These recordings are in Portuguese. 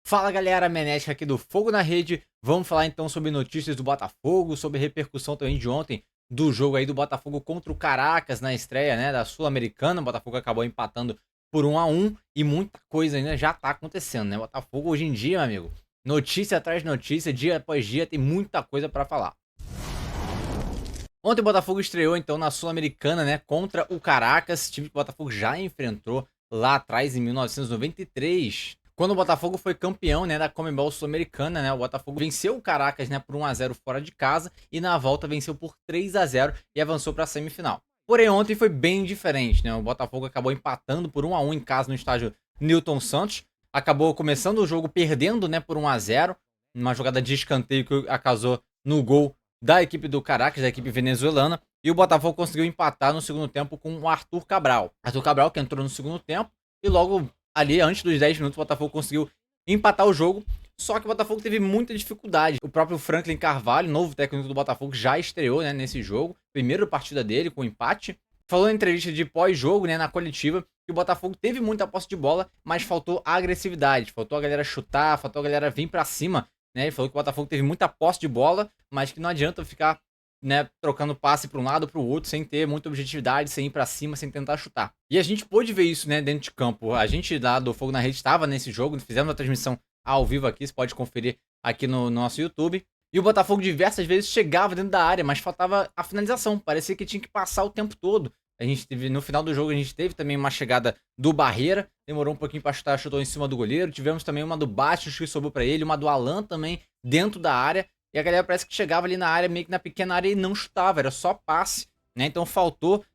Fala galera, Menetti aqui do Fogo na Rede. Vamos falar então sobre notícias do Botafogo, sobre repercussão também de ontem do jogo aí do Botafogo contra o Caracas na estreia, né, da Sul-Americana. O Botafogo acabou empatando por 1-1 e muita coisa ainda já tá acontecendo, né? O Botafogo hoje em dia, meu amigo, notícia atrás de notícia, dia após dia, tem muita coisa pra falar. Ontem o Botafogo estreou então na Sul-Americana, né, contra o Caracas, time que o Botafogo já enfrentou lá atrás em 1993. Quando o Botafogo foi campeão, né, da Conmebol Sul-Americana, né, o Botafogo venceu o Caracas, né, por 1-0 fora de casa e na volta venceu por 3-0 e avançou para a semifinal. Porém, ontem foi bem diferente, né? O Botafogo acabou empatando por 1-1 em casa no estádio Newton Santos, acabou começando o jogo perdendo, né, por 1-0, uma jogada de escanteio que acasou no gol da equipe do Caracas, da equipe venezuelana, e o Botafogo conseguiu empatar no segundo tempo com o Arthur Cabral. Arthur Cabral que entrou no segundo tempo e logo ali, antes dos 10 minutos, o Botafogo conseguiu empatar o jogo, só que o Botafogo teve muita dificuldade. O próprio Franklin Carvalho, novo técnico do Botafogo, já estreou, né, nesse jogo, primeira partida dele com empate. Falou na entrevista de pós-jogo, né, na coletiva, que o Botafogo teve muita posse de bola, mas faltou agressividade, faltou a galera chutar, faltou a galera vir pra cima, né? Ele falou que o Botafogo teve muita posse de bola, mas que não adianta ficar, né, trocando passe para um lado para o outro sem ter muita objetividade, sem ir para cima, sem tentar chutar. E a gente pôde ver isso, né, dentro de campo. A gente lá do Fogo na Rede estava nesse jogo, fizemos a transmissão ao vivo aqui, você pode conferir aqui no nosso YouTube. E o Botafogo diversas vezes chegava dentro da área, mas faltava a finalização. Parecia que tinha que passar o tempo todo. A gente teve, no final do jogo, a gente teve também uma chegada do Barreira, demorou um pouquinho para chutar, chutou em cima do goleiro. Tivemos também uma do Bastos que sobrou para ele, uma do Alan também dentro da área. E a galera parece que chegava ali na área, meio que na pequena área e não chutava, era só passe, né? Então faltou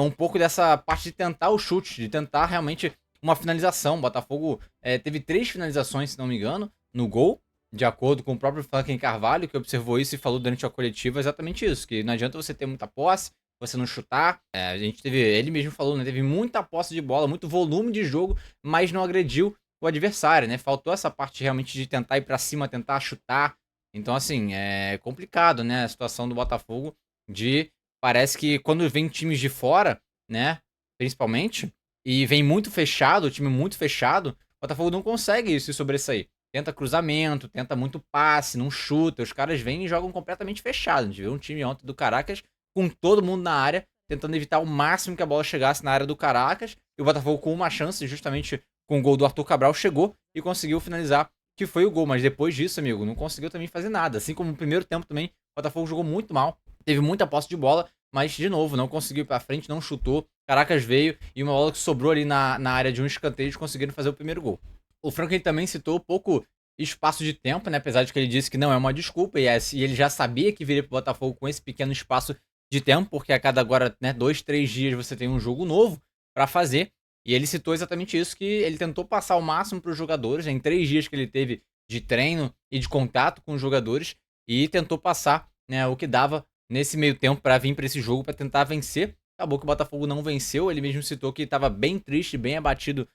um pouco dessa parte de tentar o chute, de tentar realmente uma finalização. O Botafogo teve 3 finalizações, se não me engano, no gol, de acordo com o próprio Franklin Carvalho, que observou isso e falou durante a coletiva exatamente isso, que não adianta você ter muita posse, você não chutar. A gente teve, ele mesmo falou, né? Teve muita posse de bola, muito volume de jogo, mas não agrediu o adversário, né? Faltou essa parte realmente de tentar ir pra cima, tentar chutar. Então, assim, é complicado, né? A situação do Botafogo de... Parece que quando vem times de fora, né? Principalmente, e vem muito fechado, o time muito fechado, o Botafogo não consegue se sobressair. Tenta cruzamento, tenta muito passe, não chuta. Os caras vêm e jogam completamente fechado. A gente viu um time ontem do Caracas com todo mundo na área, tentando evitar o máximo que a bola chegasse na área do Caracas. E o Botafogo com uma chance, justamente com o gol do Arthur Cabral, chegou e conseguiu finalizar, que foi o gol. Mas depois disso, amigo, não conseguiu também fazer nada. Assim como no primeiro tempo também, o Botafogo jogou muito mal. Teve muita posse de bola, mas de novo, não conseguiu ir pra frente, não chutou. Caracas veio e uma bola que sobrou ali na área de um escanteio, eles conseguiram fazer o primeiro gol. O Franklin também citou pouco espaço de tempo, né? Apesar de que ele disse que não é uma desculpa, e ele já sabia que viria pro Botafogo com esse pequeno espaço de tempo, porque a cada agora, né, 2, 3 dias você tem um jogo novo para fazer. E ele citou exatamente isso, que ele tentou passar o máximo para os jogadores, né, em 3 dias que ele teve de treino e de contato com os jogadores, e tentou passar, né, o que dava nesse meio tempo para vir para esse jogo, para tentar vencer. Acabou que o Botafogo não venceu, ele mesmo citou que estava bem triste, bem abatido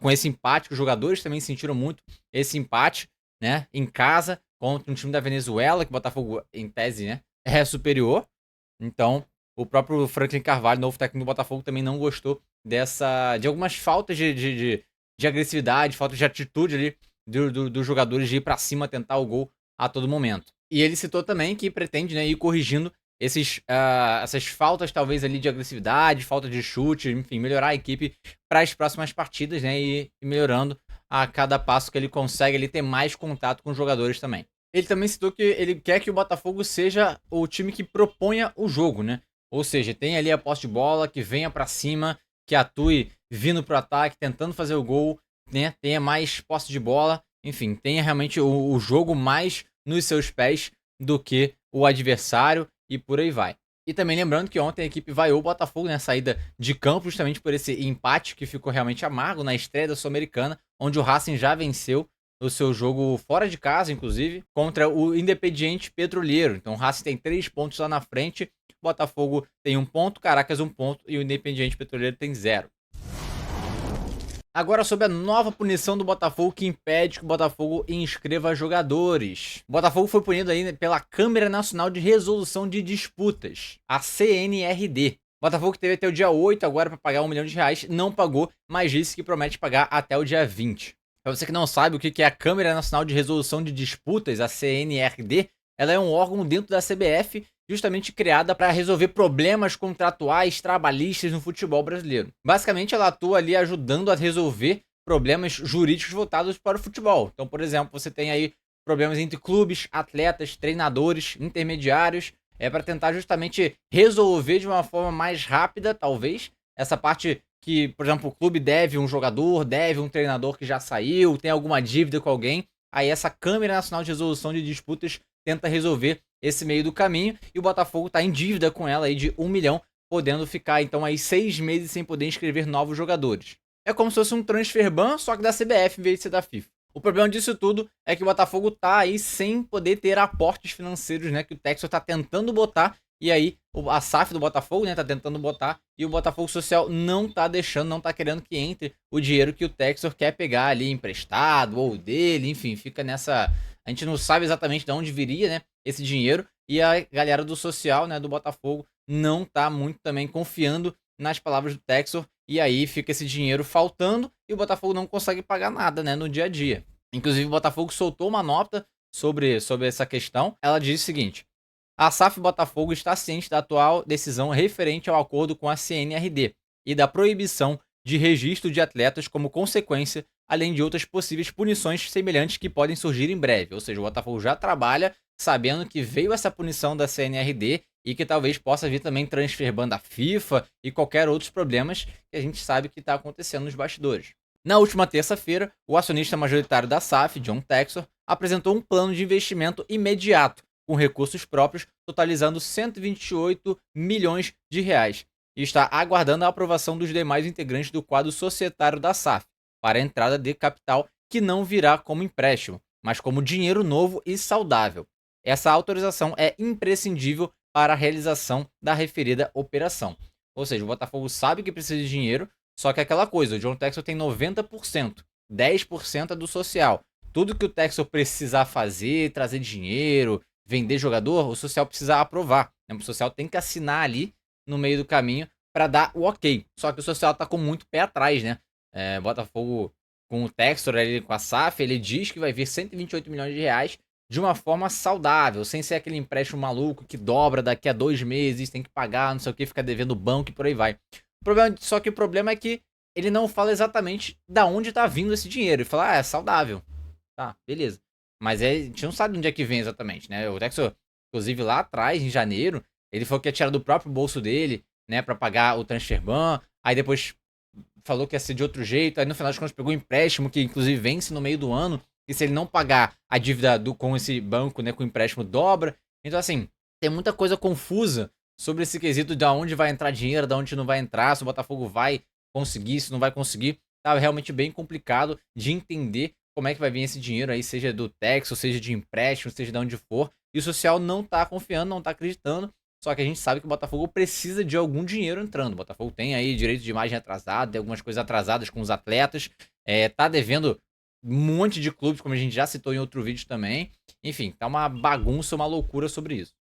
com esse empate, que os jogadores também sentiram muito esse empate, né, em casa, contra um time da Venezuela, que o Botafogo, em tese, né, é superior. Então, o próprio Franklin Carvalho, novo técnico do Botafogo, também não gostou de algumas faltas de agressividade, falta de atitude ali dos jogadores de ir pra cima tentar o gol a todo momento. E ele citou também que pretende, né, ir corrigindo essas faltas talvez ali de agressividade, falta de chute, enfim, melhorar a equipe para as próximas partidas, né, e melhorando a cada passo que ele consegue ele ter mais contato com os jogadores também. Ele também citou que ele quer que o Botafogo seja o time que proponha o jogo, né? Ou seja, tem ali a posse de bola, que venha pra cima, que atue vindo pro ataque, tentando fazer o gol, né? Tenha mais posse de bola, enfim, tenha realmente o jogo mais nos seus pés do que o adversário e por aí vai. E também lembrando que ontem a equipe vaiou o Botafogo na saída de campo, justamente por esse empate que ficou realmente amargo na estreia da Sul-Americana, onde o Racing já venceu o seu jogo fora de casa, inclusive, contra o Independiente Petroleiro. Então o Racing tem 3 pontos lá na frente, o Botafogo tem 1 ponto, Caracas 1 ponto e o Independiente Petroleiro tem 0. Agora sobre a nova punição do Botafogo que impede que o Botafogo inscreva jogadores. O Botafogo foi punido aí pela Câmara Nacional de Resolução de Disputas, a CNRD. O Botafogo teve até o dia 8 agora para pagar R$1 milhão, não pagou, mas disse que promete pagar até o dia 20. Para você que não sabe o que é a Câmara Nacional de Resolução de Disputas, a CNRD, ela é um órgão dentro da CBF justamente criada para resolver problemas contratuais, trabalhistas no futebol brasileiro. Basicamente, ela atua ali ajudando a resolver problemas jurídicos voltados para o futebol. Então, por exemplo, você tem aí problemas entre clubes, atletas, treinadores, intermediários, para tentar justamente resolver de uma forma mais rápida, talvez, essa parte que, por exemplo, o clube deve um jogador, deve um treinador que já saiu, tem alguma dívida com alguém. Aí essa Câmara Nacional de Resolução de Disputas tenta resolver esse meio do caminho e o Botafogo está em dívida com ela aí de 1 milhão, podendo ficar então aí 6 meses sem poder inscrever novos jogadores. É como se fosse um transfer ban, só que da CBF em vez de ser da FIFA. O problema disso tudo é que o Botafogo tá aí sem poder ter aportes financeiros, né, que o Textor tá tentando botar, e aí a SAF do Botafogo, né, tá tentando botar, e o Botafogo Social não tá deixando, não tá querendo que entre o dinheiro que o Textor quer pegar ali emprestado, ou dele, enfim, fica nessa... A gente não sabe exatamente de onde viria, né, esse dinheiro, e a galera do Social, né, do Botafogo, não tá muito também confiando nas palavras do Textor, e aí fica esse dinheiro faltando e o Botafogo não consegue pagar nada, né, no dia a dia. Inclusive o Botafogo soltou uma nota sobre essa questão. Ela diz o seguinte: a SAF Botafogo está ciente da atual decisão referente ao acordo com a CNRD e da proibição de registro de atletas como consequência, além de outras possíveis punições semelhantes que podem surgir em breve. Ou seja, o Botafogo já trabalha sabendo que veio essa punição da CNRD e que talvez possa vir também transfer ban da FIFA e qualquer outros problemas que a gente sabe que está acontecendo nos bastidores. Na última terça-feira, o acionista majoritário da SAF, John Textor, apresentou um plano de investimento imediato, com recursos próprios, totalizando 128 milhões de reais, e está aguardando a aprovação dos demais integrantes do quadro societário da SAF, para a entrada de capital que não virá como empréstimo, mas como dinheiro novo e saudável. Essa autorização é imprescindível para a realização da referida operação. Ou seja, o Botafogo sabe que precisa de dinheiro, só que é aquela coisa, o John Textor tem 90%, 10% é do social. Tudo que o Textor precisar fazer, trazer dinheiro, vender jogador, o social precisa aprovar. O social tem que assinar ali no meio do caminho para dar o ok. Só que o social tá com muito pé atrás, né? Botafogo com o Textor ali, com a SAF, ele diz que vai vir 128 milhões de reais de uma forma saudável, sem ser aquele empréstimo maluco que dobra daqui a 2 meses, tem que pagar, não sei o que, fica devendo o banco e por aí vai. Só que o problema é que ele não fala exatamente da onde tá vindo esse dinheiro. Ele fala, é saudável. Tá, beleza. Mas a gente não sabe de onde é que vem exatamente, né? O Texor, inclusive lá atrás, em janeiro, ele falou que ia tirar do próprio bolso dele, né, pra pagar o transfer ban. Aí depois falou que ia ser de outro jeito. Aí no final das contas pegou um empréstimo que inclusive vence no meio do ano. E se ele não pagar a dívida com esse banco, né, com o empréstimo dobra. Então assim, tem muita coisa confusa sobre esse quesito de onde vai entrar dinheiro, de onde não vai entrar, se o Botafogo vai conseguir, se não vai conseguir. Tá realmente bem complicado de entender como é que vai vir esse dinheiro aí, seja do Texas, seja de empréstimo, seja de onde for. E o social não tá confiando, não tá acreditando. Só que a gente sabe que o Botafogo precisa de algum dinheiro entrando. O Botafogo tem aí direito de imagem atrasado, tem algumas coisas atrasadas com os atletas. Tá devendo um monte de clubes, como a gente já citou em outro vídeo também. Enfim, tá uma bagunça, uma loucura sobre isso.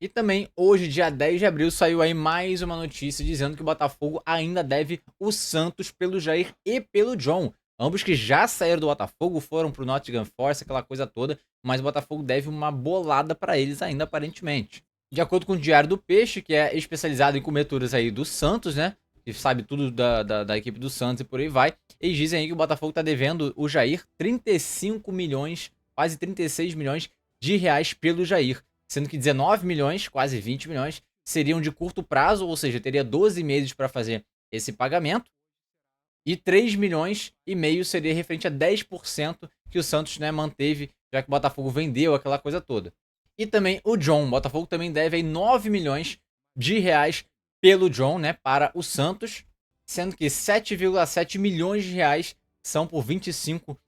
E também, hoje, dia 10 de abril, saiu aí mais uma notícia dizendo que o Botafogo ainda deve o Santos pelo Jair e pelo John. Ambos que já saíram do Botafogo, foram pro Nottingham Forest, aquela coisa toda, mas o Botafogo deve uma bolada para eles ainda, aparentemente. De acordo com o Diário do Peixe, que é especializado em coberturas aí do Santos, né, que sabe tudo da equipe do Santos e por aí vai, eles dizem aí que o Botafogo tá devendo o Jair 35 milhões, quase 36 milhões de reais pelo Jair. Sendo que 19 milhões, quase 20 milhões, seriam de curto prazo, ou seja, teria 12 meses para fazer esse pagamento. E 3 milhões e meio seria referente a 10% que o Santos, né, manteve, já que o Botafogo vendeu aquela coisa toda. E também o John, o Botafogo também deve aí 9 milhões de reais pelo John, né, para o Santos, sendo que 7,7 milhões de reais são por 25%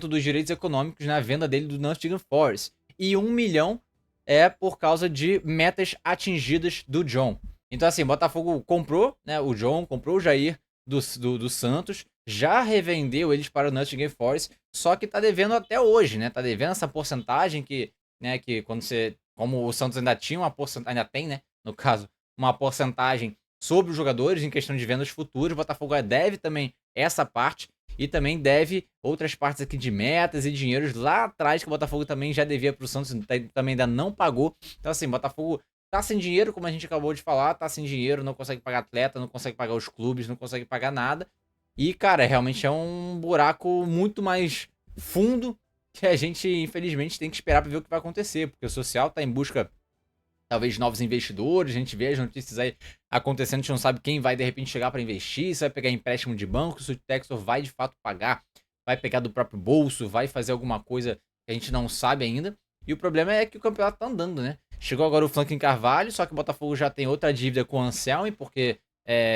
dos direitos econômicos na venda dele do Nottingham Forest. E 1 milhão é por causa de metas atingidas do John. Então assim, o Botafogo comprou, né, o John, comprou o Jair do Santos, já revendeu eles para o Nottingham Forest, só que tá devendo até hoje, né? Tá devendo essa porcentagem que, né, que quando você, como o Santos ainda tinha uma porcentagem, ainda tem, né, no caso, uma porcentagem sobre os jogadores em questão de vendas futuras, o Botafogo deve também essa parte. e também deve outras partes aqui de metas e dinheiros lá atrás que o Botafogo também já devia pro Santos, também ainda não pagou. Então assim, o Botafogo tá sem dinheiro, como a gente acabou de falar, tá sem dinheiro, não consegue pagar atleta, não consegue pagar os clubes, não consegue pagar nada. E, cara, realmente é um buraco muito mais fundo que a gente, infelizmente, tem que esperar pra ver o que vai acontecer, porque o social tá em busca, talvez, de novos investidores, a gente vê as notícias aí acontecendo, a gente não sabe quem vai, de repente, chegar pra investir, se vai pegar empréstimo de banco, se o Textor vai, de fato, pagar, vai pegar do próprio bolso, vai fazer alguma coisa que a gente não sabe ainda. E o problema é que o campeonato tá andando, né? Chegou agora o Franklin Carvalho, só que o Botafogo já tem outra dívida com o Anselmi, porque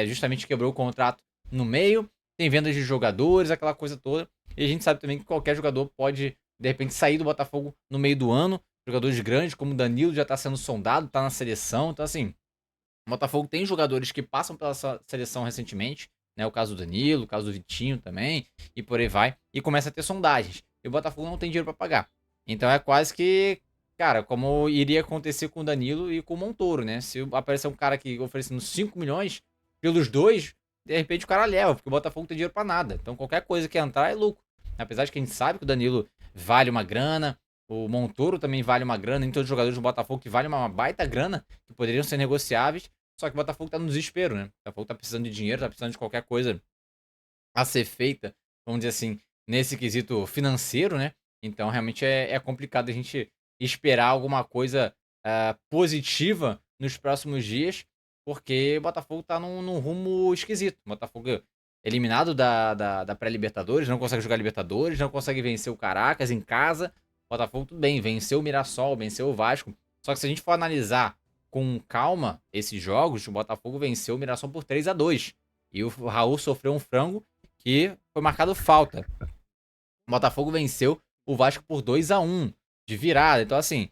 justamente quebrou o contrato no meio, tem vendas de jogadores, aquela coisa toda. E a gente sabe também que qualquer jogador pode, de repente, sair do Botafogo no meio do ano. Jogadores grandes, como o Danilo, já tá sendo sondado, tá na seleção. Então, assim, o Botafogo tem jogadores que passam pela seleção recentemente, né? O caso do Danilo, o caso do Vitinho também, e por aí vai. E começa a ter sondagens. E o Botafogo não tem dinheiro pra pagar. Então é quase que, cara, como iria acontecer com o Danilo e com o Montoro, né? Se aparecer um cara aqui oferecendo 5 milhões pelos dois, de repente o cara leva, porque o Botafogo não tem dinheiro pra nada. Então qualquer coisa que entrar é lucro. Apesar de que a gente sabe que o Danilo vale uma grana, o Montoro também vale uma grana, tem todos os jogadores do Botafogo que valem uma baita grana, que poderiam ser negociáveis, só que o Botafogo tá no desespero, né? O Botafogo tá precisando de dinheiro, tá precisando de qualquer coisa a ser feita, vamos dizer assim, nesse quesito financeiro, né? Então realmente é complicado a gente esperar alguma coisa positiva nos próximos dias, porque o Botafogo tá num rumo esquisito. O Botafogo eliminado da pré-Libertadores, não consegue jogar Libertadores, não consegue vencer o Caracas em casa. O Botafogo, tudo bem, venceu o Mirassol, venceu o Vasco. Só que se a gente for analisar com calma esses jogos, o Botafogo venceu o Mirassol por 3-2. E o Raul sofreu um frango que foi marcado falta. O Botafogo venceu o Vasco por 2-1 de virada. Então, assim,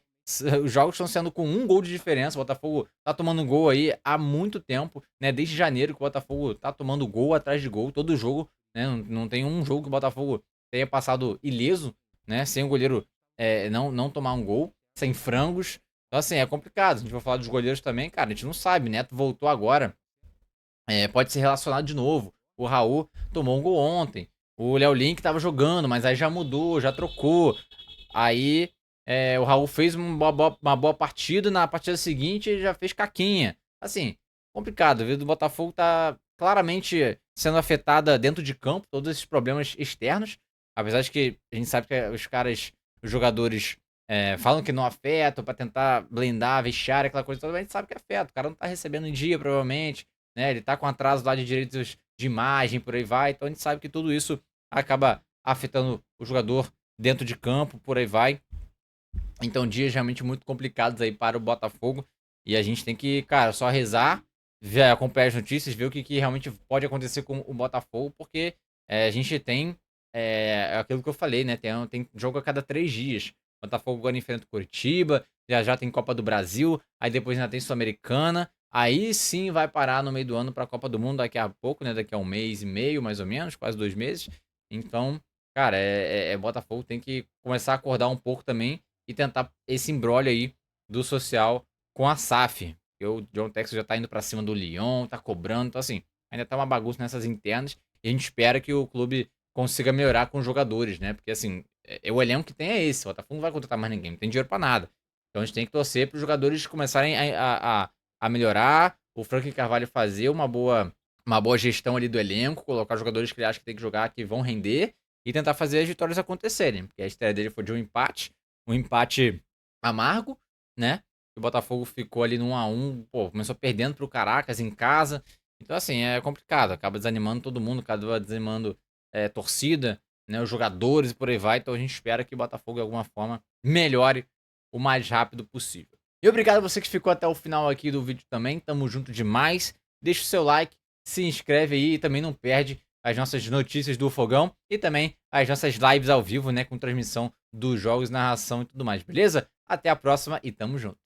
os jogos estão sendo com um gol de diferença. O Botafogo tá tomando gol aí há muito tempo, né? Desde janeiro que o Botafogo tá tomando gol atrás de gol. Todo jogo, né? Não tem um jogo que o Botafogo tenha passado ileso, né? Sem o goleiro não tomar um gol, sem frangos. Então, assim, é complicado. A gente vai falar dos goleiros também, cara. A gente não sabe. Neto voltou agora. Pode ser relacionado de novo. O Raul tomou um gol ontem. O Léo Link tava jogando, mas aí já mudou, já trocou. Aí o Raul fez uma boa partida, na partida seguinte ele já fez caquinha. Assim, complicado. A vida do Botafogo tá claramente sendo afetada dentro de campo, todos esses problemas externos. Apesar de que a gente sabe que os jogadores falam que não afetam pra tentar blindar, vestiário, aquela coisa toda, mas a gente sabe que afeta. O cara não tá recebendo em dia, provavelmente, né? Ele tá com atraso lá de direitos de imagem, por aí vai. Então a gente sabe que tudo isso acaba afetando o jogador dentro de campo, por aí vai. Então dias realmente muito complicados aí para o Botafogo. E a gente tem que, cara, só rezar, acompanhar as notícias, ver o que realmente pode acontecer com o Botafogo, porque a gente tem aquilo que eu falei, né? Tem jogo a cada 3 dias. O Botafogo agora enfrenta o Curitiba, já tem Copa do Brasil, aí depois ainda tem Sul-Americana. Aí sim vai parar no meio do ano para a Copa do Mundo daqui a pouco, né? Daqui a um mês e meio, mais ou menos, quase 2 meses. Então, cara, Botafogo tem que começar a acordar um pouco também e tentar esse imbróglio aí do social com a SAF. Porque o John Texas já tá indo para cima do Lyon, tá cobrando. Então, assim, ainda tá uma bagunça nessas internas. E a gente espera que o clube consiga melhorar com os jogadores, né? Porque, assim, o elenco que tem é esse. O Botafogo não vai contratar mais ninguém, não tem dinheiro para nada. Então a gente tem que torcer para os jogadores começarem a melhorar, o Franklin Carvalho fazer uma boa gestão ali do elenco, colocar jogadores que ele acha que tem que jogar, que vão render, e tentar fazer as vitórias acontecerem. Porque a estreia dele foi de um empate amargo, né? O Botafogo ficou ali no 1-1, pô, começou perdendo pro Caracas em casa. Então, assim, é complicado, acaba desanimando todo mundo, acaba desanimando torcida, né? Os jogadores e por aí vai. Então a gente espera que o Botafogo, de alguma forma, melhore o mais rápido possível. E obrigado a você que ficou até o final aqui do vídeo também. Tamo junto demais. Deixa o seu like, se inscreve aí e também não perde as nossas notícias do Fogão e também as nossas lives ao vivo, né, com transmissão dos jogos, narração e tudo mais, beleza? Até a próxima e tamo junto.